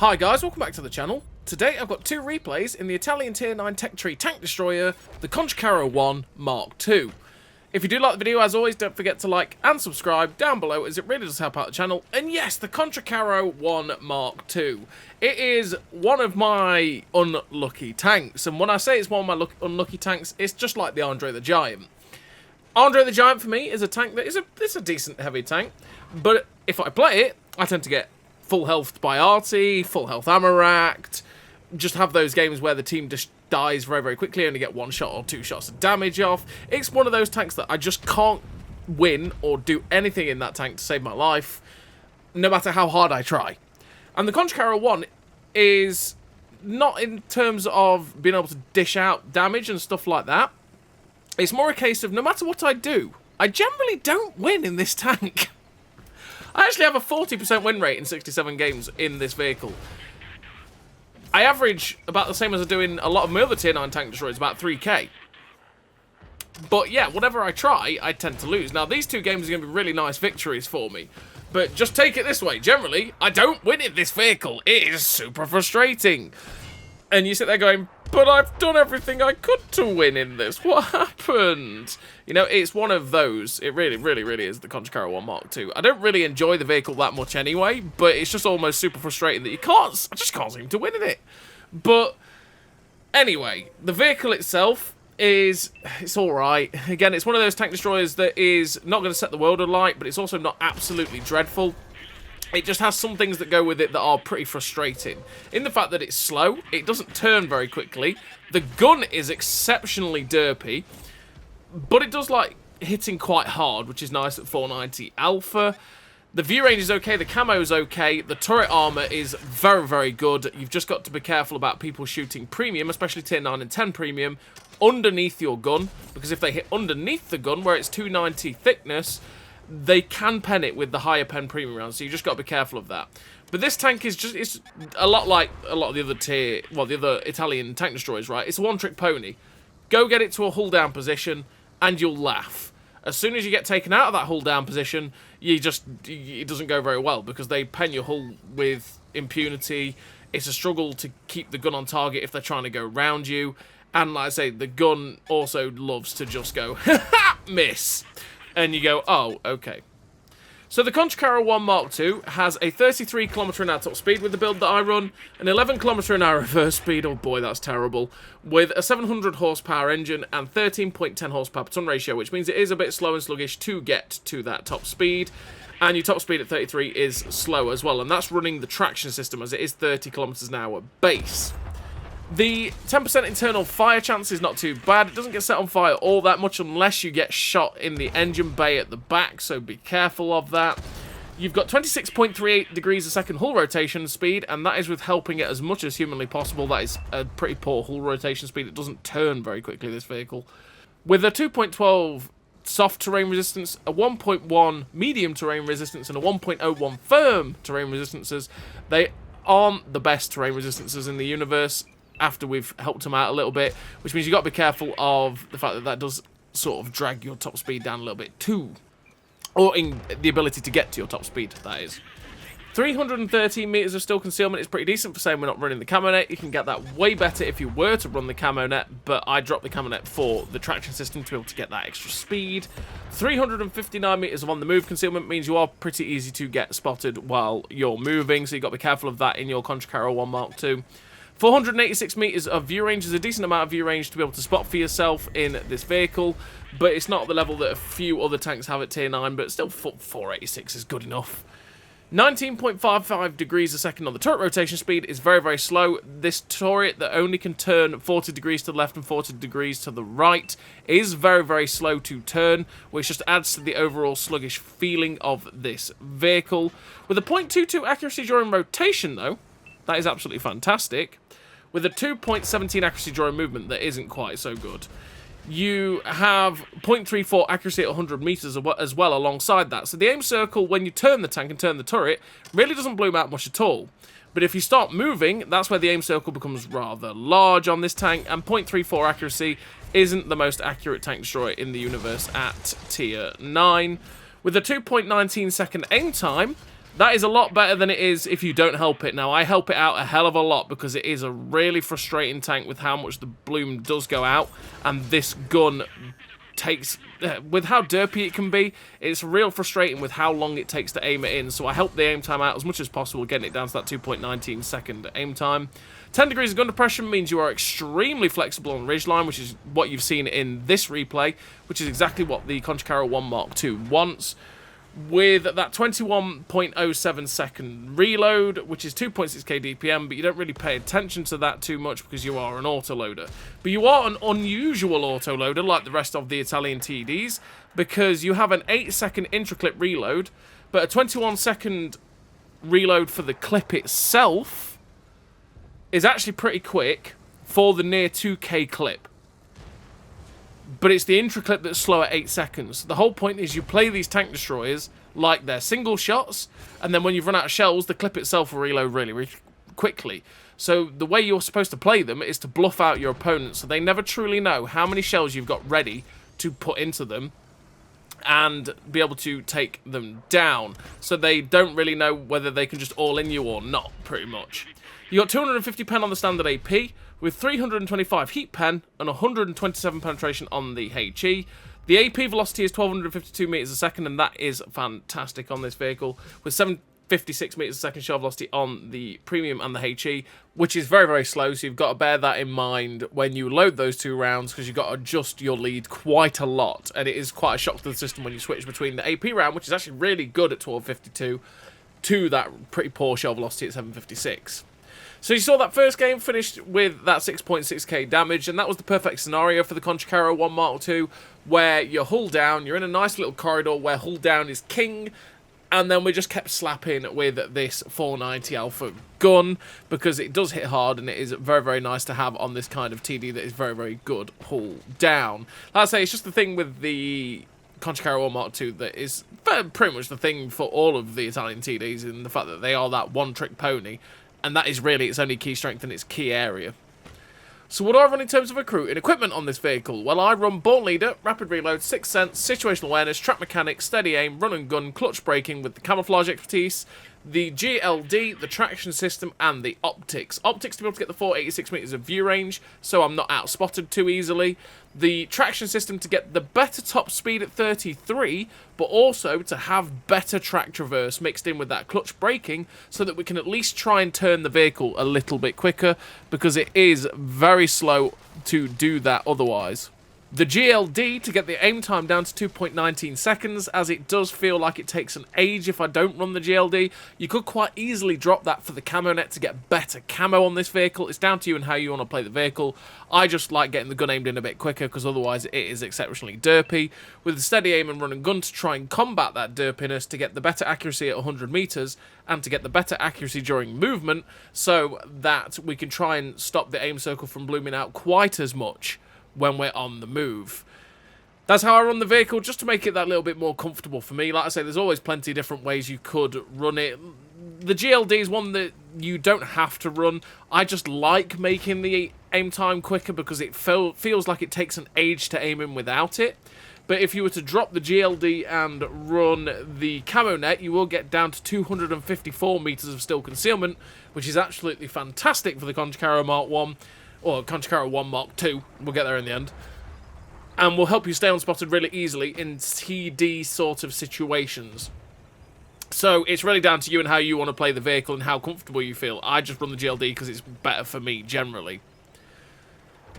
Hi guys, welcome back to the channel. Today I've got two replays in the Italian Tier 9 Tech Tree Tank Destroyer, the CC-1 Mk.2. If you do like the video, as always, don't forget to like and subscribe down below, as it really does help out the channel. And yes, the CC-1 Mk.2. It is one of my unlucky tanks, and when I say it's one of my unlucky tanks, it's just like the Andre the Giant. Andre the Giant for me is a tank that it's a decent heavy tank, but if I play it, I tend to get full health by arty, full health ammo racked, just have those games where the team just dies very, very quickly, only get one shot or two shots of damage off. It's one of those tanks that I just can't win or do anything in that tank to save my life, no matter how hard I try. And the CC-1 is not in terms of being able to dish out damage and stuff like that. It's more a case of no matter what I do, I generally don't win in this tank. I actually have a 40% win rate in 67 games in this vehicle. I average about the same as I do in a lot of my other Tier 9 tank destroyers, about 3k. But yeah, whatever I try, I tend to lose. Now, these two games are going to be really nice victories for me. But just take it this way. Generally, I don't win in this vehicle. It is super frustrating. And you sit there going, but I've done everything I could to win in this. What happened? You know, it's one of those. It really, really, really is the CC-1 Mk.2. I don't really enjoy the vehicle that much anyway, but it's just almost super frustrating that I just can't seem to win in it. But anyway, the vehicle itself it's alright. Again, it's one of those tank destroyers that is not going to set the world alight, but it's also not absolutely dreadful. It just has some things that go with it that are pretty frustrating. In the fact that it's slow, it doesn't turn very quickly, the gun is exceptionally derpy, but it does like hitting quite hard, which is nice at 490 alpha. The view range is okay, the camo is okay, the turret armor is very, very good. You've just got to be careful about people shooting premium, especially tier 9 and 10 premium, underneath your gun, because if they hit underneath the gun, where it's 290 thickness, they can pen it with the higher pen premium rounds, so you just got to be careful of that. But this tank is just, it's a lot like a lot of the other the other Italian tank destroyers, right? It's a one-trick pony. Go get it to a hull down position, and you'll laugh. As soon as you get taken out of that hull down position, it doesn't go very well, because they pen your hull with impunity. It's a struggle to keep the gun on target if they're trying to go around you. And like I say, the gun also loves to just go, miss. And you go, oh, okay. So the CC-1 Mk.2 has a 33 km/h top speed with the build that I run, an 11 km/h reverse speed, oh boy, that's terrible, with a 700 horsepower engine and 13.10 horsepower per ton ratio, which means it is a bit slow and sluggish to get to that top speed. And your top speed at 33 is slow as well, and that's running the traction system, as it is 30 km/h base. The 10% internal fire chance is not too bad. It doesn't get set on fire all that much unless you get shot in the engine bay at the back, so be careful of that. You've got 26.38 degrees a second hull rotation speed, and that is with helping it as much as humanly possible. That is a pretty poor hull rotation speed. It doesn't turn very quickly, this vehicle. With a 2.12 soft terrain resistance, a 1.1 medium terrain resistance, and a 1.01 firm terrain resistances, they aren't the best terrain resistances in the universe, after we've helped them out a little bit, which means you've got to be careful of the fact that that does sort of drag your top speed down a little bit too. Or in the ability to get to your top speed, that is. 313 meters of still concealment is pretty decent for saying we're not running the camo net. You can get that way better if you were to run the camo net, but I dropped the camo net for the traction system to be able to get that extra speed. 359 meters of on-the-move concealment means you are pretty easy to get spotted while you're moving, so you've got to be careful of that in your CC-1 Mk.2. 486 meters of view range is a decent amount of view range to be able to spot for yourself in this vehicle, but it's not the level that a few other tanks have at tier 9, but still 486 is good enough. 19.55 degrees a second on the turret rotation speed is very, very slow. This turret that only can turn 40 degrees to the left and 40 degrees to the right is very, very slow to turn, which just adds to the overall sluggish feeling of this vehicle. With a 0.22 accuracy during rotation, though, that is absolutely fantastic. With a 2.17 accuracy during movement, that isn't quite so good. You have 0.34 accuracy at 100 meters as well alongside that. So the aim circle, when you turn the tank and turn the turret, really doesn't bloom out much at all. But if you start moving, that's where the aim circle becomes rather large on this tank, and 0.34 accuracy isn't the most accurate tank destroyer in the universe at tier 9. With a 2.19 second aim time, That is a lot better than it is if you don't help it. Now, I help it out a hell of a lot because it is a really frustrating tank with how much the bloom does go out. And this gun takes... with how derpy it can be, it's real frustrating with how long it takes to aim it in. So I help the aim time out as much as possible, getting it down to that 2.19 second aim time. 10 degrees of gun depression means you are extremely flexible on ridgeline, which is what you've seen in this replay, which is exactly what the Conchicaro 1 Mark II wants. With that 21.07 second reload, which is 2.6k DPM, but you don't really pay attention to that too much because you are an autoloader. But you are an unusual autoloader like the rest of the Italian TDs, because you have an 8-second intra-clip reload, but a 21-second reload for the clip itself is actually pretty quick for the near 2k clip. But it's the intra-clip that's slow at 8 seconds. The whole point is you play these tank destroyers like they're single shots, and then when you've run out of shells, the clip itself will reload really, really quickly. So the way you're supposed to play them is to bluff out your opponents, so they never truly know how many shells you've got ready to put into them and be able to take them down. So they don't really know whether they can just all-in you or not, pretty much. You got 250 pen on the standard AP, with 325 heat pen and 127 penetration on the HE. The AP velocity is 1252 meters a second, and that is fantastic on this vehicle, with 756 meters a second shell velocity on the premium and the HE, which is very, very slow, so you've got to bear that in mind when you load those two rounds, because you've got to adjust your lead quite a lot, and it is quite a shock to the system when you switch between the AP round, which is actually really good at 1252, to that pretty poor shell velocity at 756. So you saw that first game finished with that 6.6k damage, and that was the perfect scenario for the Conchicaro 1 Mark II, where you're hull down, you're in a nice little corridor where hull down is king, and then we just kept slapping with this 490 Alpha gun, because it does hit hard, and it is very, very nice to have on this kind of TD that is very, very good hull down. Like I say, it's just the thing with the Conchicaro 1 Mark II that is pretty much the thing for all of the Italian TDs, in the fact that they are that one-trick pony, and that is really its only key strength and its key area. So what do I run in terms of recruit and equipment on this vehicle? Well, I run Born Leader, Rapid Reload, Sixth Sense, Situational Awareness, Track Mechanics, Steady Aim, Run and Gun, Clutch Braking with the Camouflage Expertise, the GLD, the Traction System, and the Optics. Optics to be able to get the 486 meters of view range, so I'm not out-spotted too easily. The Traction System to get the better top speed at 33, but also to have better track traverse mixed in with that clutch braking, so that we can at least try and turn the vehicle a little bit quicker, because it is very slow to do that otherwise. The GLD to get the aim time down to 2.19 seconds, as it does feel like it takes an age if I don't run the GLD. You could quite easily drop that for the camo net to get better camo on this vehicle. It's down to you and how you want to play the vehicle. I just like getting the gun aimed in a bit quicker, because otherwise it is exceptionally derpy. With the steady aim and run and gun to try and combat that derpiness, to get the better accuracy at 100 meters, and to get the better accuracy during movement, so that we can try and stop the aim circle from blooming out quite as much when we're on the move. That's how I run the vehicle, just to make it that little bit more comfortable for me. Like I say, there's always plenty of different ways you could run it. The GLD is one that you don't have to run. I just like making the aim time quicker, because it feels like it takes an age to aim in without it. But if you were to drop the GLD and run the camo net, you will get down to 254 meters of still concealment, which is absolutely fantastic for the Conchicaro Mark 1. Or Conchicaro 1 Mark II, we'll get there in the end, and will help you stay unspotted really easily in TD sort of situations. So it's really down to you and how you want to play the vehicle and how comfortable you feel. I just run the GLD because it's better for me generally.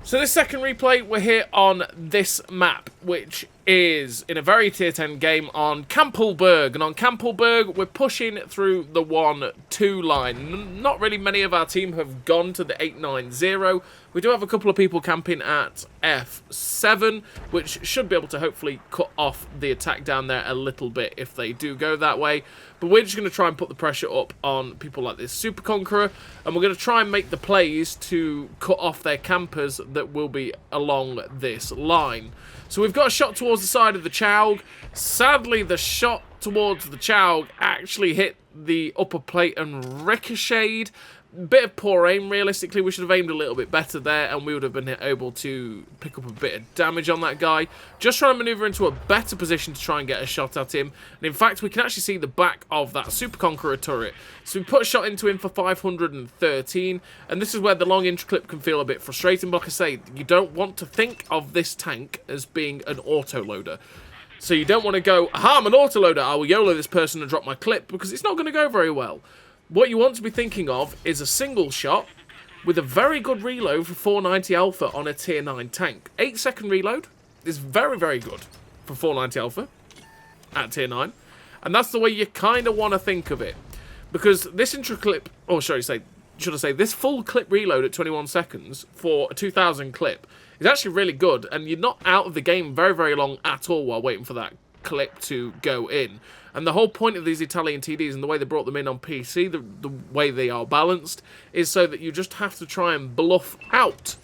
So this second replay, we're here on this map, which is in a very tier 10 game on Campbellberg. And on Campbellberg, we're pushing through the 1-2 line. Not really many of our team have gone to the 890. We do have a couple of people camping at F7, which should be able to hopefully cut off the attack down there a little bit if they do go that way. But we're just going to try and put the pressure up on people like this Super Conqueror, and we're going to try and make the plays to cut off their campers that will be along this line. So we've got a shot towards the side of the Chaug. Sadly, the shot towards the Chaug actually hit the upper plate and ricocheted, bit of poor aim, realistically. We should have aimed a little bit better there, and we would have been able to pick up a bit of damage on that guy. Just trying to maneuver into a better position to try and get a shot at him. And in fact, we can actually see the back of that Super Conqueror turret. So we put a shot into him for 513, and this is where the long intro clip can feel a bit frustrating. But like I say, you don't want to think of this tank as being an autoloader. So you don't want to go, aha, I'm an autoloader, I will YOLO this person and drop my clip, because it's not going to go very well. What you want to be thinking of is a single shot with a very good reload for 490 alpha on a tier 9 tank. 8-second reload is very, very good for 490 alpha at tier 9. And that's the way you kind of want to think of it. Because this intro clip, or should I say, this full clip reload at 21 seconds for a 2000 clip is actually really good. And you're not out of the game very, very long at all while waiting for that clip to go in. And the whole point of these Italian TDs and the way they brought them in on PC, the way they are balanced, is so that you just have to try and bluff out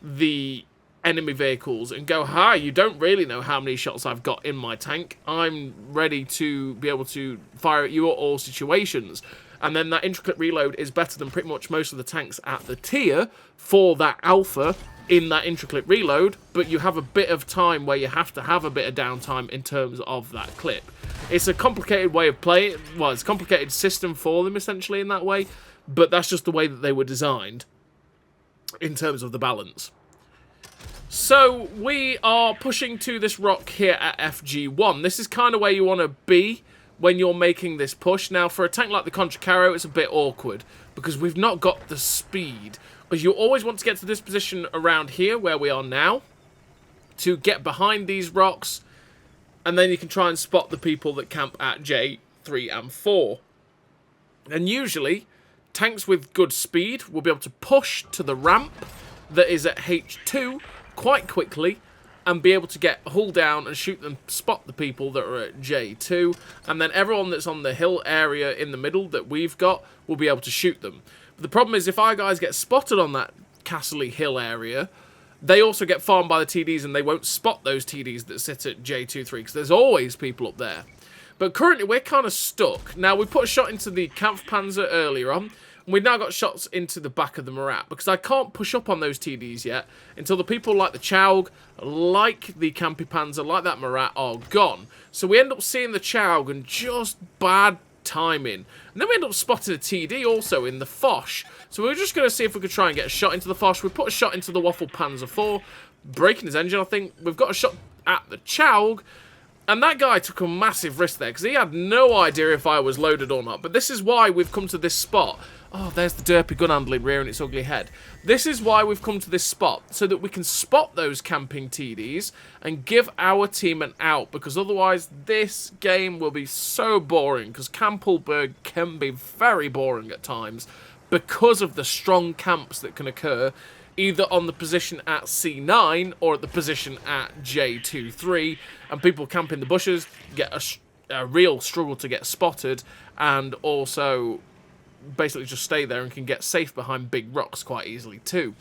the enemy vehicles and go, hi, you don't really know how many shots I've got in my tank. I'm ready to be able to fire at you at all situations. And then that intricate reload is better than pretty much most of the tanks at the tier for that alpha in that intricate reload, but you have a bit of time where you have to have a bit of downtime in terms of that clip. It's a complicated way of playing, well, it's a complicated system for them essentially in that way, but that's just the way that they were designed in terms of the balance. So we are pushing to this rock here at FG1. This is kind of where you want to be when you're making this push. Now, for a tank like the Conchicaro, it's a bit awkward because we've not got the speed. Because you always want to get to this position around here, where we are now, to get behind these rocks, and then you can try and spot the people that camp at J3 and 4. And usually, tanks with good speed will be able to push to the ramp that is at H2 quite quickly, and be able to get hull down and shoot them, spot the people that are at J2, and then everyone that's on the hill area in the middle that we've got will be able to shoot them. But the problem is if our guys get spotted on that Castle Hill area, they also get farmed by the TDs and they won't spot those TDs that sit at J23 because there's always people up there. But currently we're kind of stuck. Now we put a shot into the Kampfpanzer earlier on, and we've now got shots into the back of the Murat, because I can't push up on those TDs yet until the people like the Chaug, like the Campy Panzer, like that Murat are gone. So we end up seeing the Chaug and just bad timing. And then we end up spotting a TD also in the Foch. So we're just going to see if we could try and get a shot into the Foch. We put a shot into the Waffle Panzer 4, breaking his engine, I think. We've got a shot at the Chaug. And that guy took a massive risk there, because he had no idea if I was loaded or not. But this is why we've come to this spot. Oh, there's the derpy gun handling rearing its ugly head. This is why we've come to this spot, so that we can spot those camping TDs and give our team an out, because otherwise this game will be so boring, because Campbellberg can be very boring at times because of the strong camps that can occur either on the position at C9 or at the position at J23, and people camp in the bushes get a real struggle to get spotted, and also basically just stay there and can get safe behind big rocks quite easily too.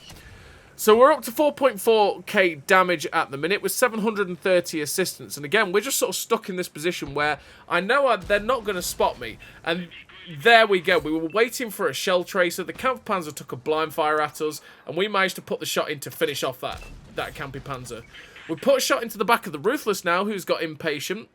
So we're up to 4.4k damage at the minute with 730 assistance, and again we're just sort of stuck in this position where I know they're not going to spot me, and there we go. We were waiting for a shell tracer. The Kampfpanzer took a blind fire at us, and we managed to put the shot in to finish off that Campy Panzer. We put a shot into the back of the Ruthless now, who's got impatient.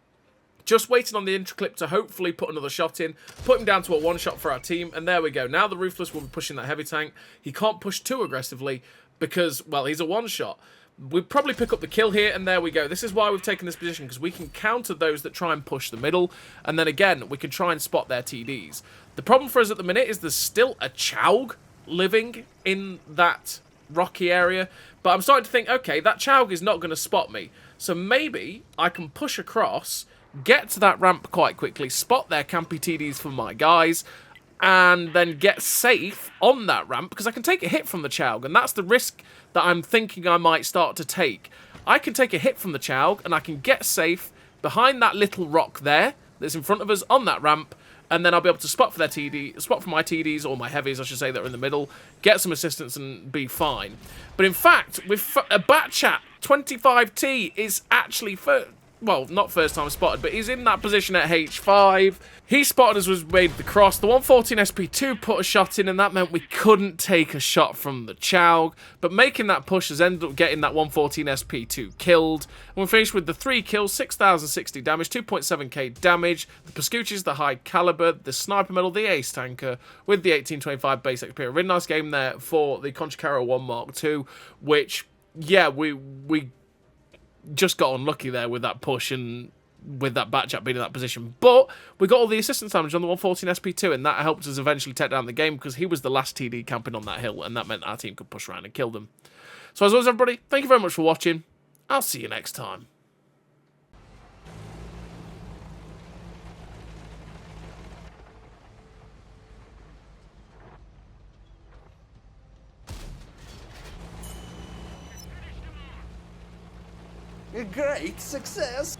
Just waiting on the intraclip to hopefully put another shot in, put him down to a one-shot for our team, and there we go. Now the Ruthless will be pushing that heavy tank. He can't push too aggressively because, well, he's a one-shot. We'll probably pick up the kill here, and there we go. This is why we've taken this position, because we can counter those that try and push the middle, and then again, we can try and spot their TDs. The problem for us at the minute is there's still a Chaug living in that rocky area, but I'm starting to think, okay, that Chaug is not going to spot me, so maybe I can push across, get to that ramp quite quickly, spot their campy TDs for my guys, and then get safe on that ramp, because I can take a hit from the Chaug, and that's the risk that I'm thinking I might start to take. I can take a hit from the Chaug, and I can get safe behind that little rock there that's in front of us on that ramp, and then I'll be able to spot for my TDs, or my heavies, I should say, that are in the middle, get some assistance and be fine. But in fact, with a Batchat 25T is actually well, not first time spotted, but he's in that position at H5. He spotted us, was made the cross. The 114 SP2 put a shot in, and that meant we couldn't take a shot from the Chow. But making that push has ended up getting that 114 SP2 killed. And we're finished with the 3 kills, 6,060 damage, 2.7k damage. The Pascucci's, the high caliber, the sniper medal, the ace tanker, with the 1825 base XP. A really nice game there for the Conchicaro 1 Mark II, which, yeah, we just got unlucky there with that push and with that Batchat being in that position. But we got all the assistance damage on the 114 SP2, and that helped us eventually take down the game because he was the last TD camping on that hill, and that meant our team could push around and kill them. So as always, everybody, thank you very much for watching. I'll see you next time. A great success!